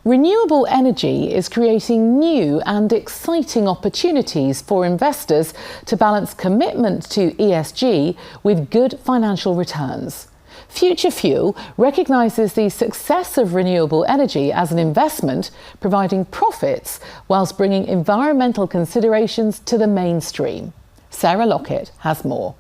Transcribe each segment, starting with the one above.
Renewable energy is creating new and exciting opportunities for investors to balance commitment to ESG with good financial returns. Future Fuel recognises the success of renewable energy as an investment, providing profits whilst bringing environmental considerations to the mainstream. Sarah Lockett has more.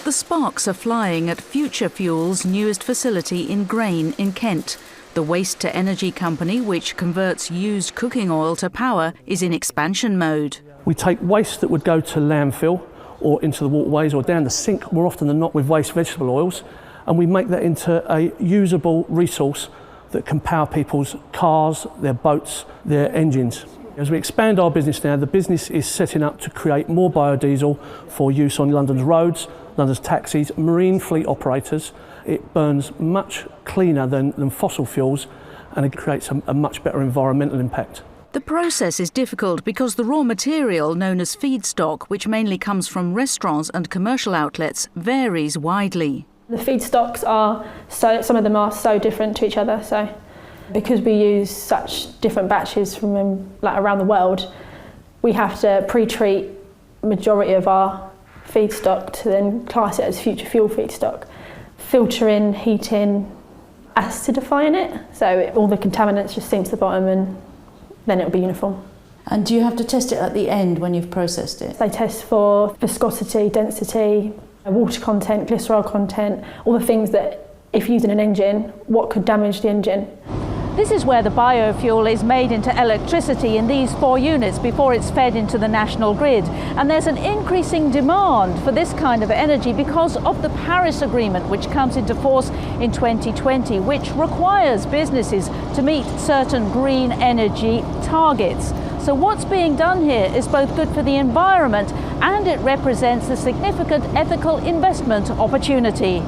The sparks are flying at Future Fuel's newest facility in Grain in Kent. The waste-to-energy company, which converts used cooking oil to power, is in expansion mode. We take waste that would go to landfill or into the waterways or down the sink, more often than not with waste vegetable oils, and we make that into a usable resource that can power people's cars, their boats, their engines. As we expand our business now, the business is setting up to create more biodiesel for use on London's roads, London's taxis, marine fleet operators. It burns much cleaner than fossil fuels, and it creates a much better environmental impact. The process is difficult because the raw material, known as feedstock, which mainly comes from restaurants and commercial outlets, varies widely. The feedstocks are some of them are so different to each other. So, because we use such different batches from around the world, we have to pre-treat majority of our feedstock to then class it as Future Fuel feedstock, filtering, heating, acidifying it, so all the contaminants just sink to the bottom and then it'll be uniform. And do you have to test it at the end when you've processed it? They test for viscosity, density, water content, glycerol content, all the things that, if using an engine, what could damage the engine. This is where the biofuel is made into electricity in these 4 units before it's fed into the national grid. And there's an increasing demand for this kind of energy because of the Paris Agreement, which comes into force in 2020, which requires businesses to meet certain green energy targets. So what's being done here is both good for the environment and it represents a significant ethical investment opportunity.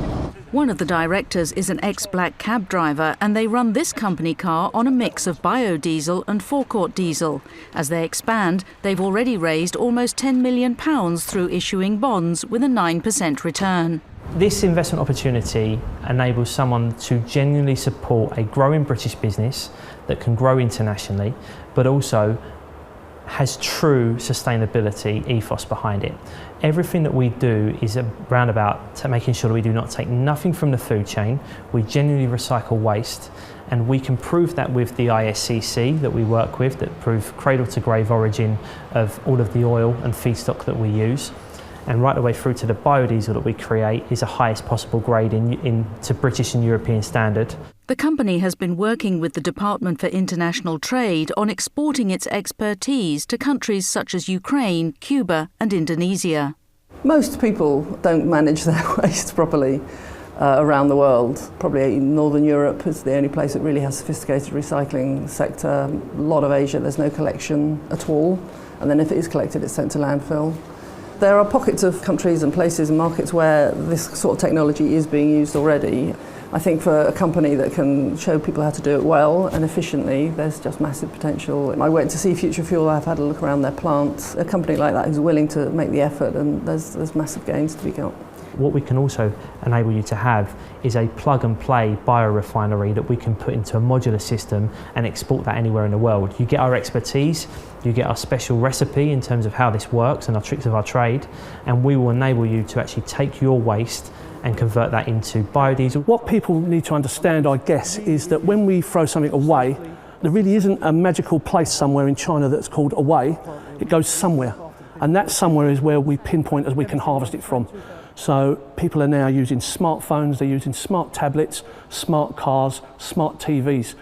One of the directors is an ex-black cab driver, and they run this company car on a mix of biodiesel and forecourt diesel. As they expand, they've already raised almost £10 million through issuing bonds with a 9% return. This investment opportunity enables someone to genuinely support a growing British business that can grow internationally, but also has true sustainability ethos behind it. Everything that we do is around about making sure that we do not take nothing from the food chain. We genuinely recycle waste, and we can prove that with the ISCC that we work with, that prove cradle to grave origin of all of the oil and feedstock that we use. And right the way through to the biodiesel that we create is the highest possible grade to British and European standard. The company has been working with the Department for International Trade on exporting its expertise to countries such as Ukraine, Cuba and Indonesia. Most people don't manage their waste properly around the world. Probably Northern Europe is the only place that really has a sophisticated recycling sector. A lot of Asia, there's no collection at all. And then if it is collected, it's sent to landfill. There are pockets of countries and places and markets where this sort of technology is being used already. I think for a company that can show people how to do it well and efficiently, there's just massive potential. I went to see Future Fuel, I've had a look around their plant. A company like that who's willing to make the effort, and there's massive gains to be got. What we can also enable you to have is a plug-and-play biorefinery that we can put into a modular system and export that anywhere in the world. You get our expertise, you get our special recipe in terms of how this works and our tricks of our trade, and we will enable you to actually take your waste and convert that into biodiesel. What people need to understand, I guess, is that when we throw something away, there really isn't a magical place somewhere in China that's called away. It goes somewhere, and that somewhere is where we pinpoint as we can harvest it from. So people are now using smartphones, they're using smart tablets, smart cars, smart TVs.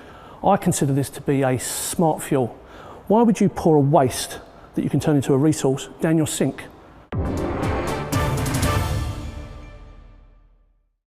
I consider this to be a smart fuel. Why would you pour a waste that you can turn into a resource down your sink?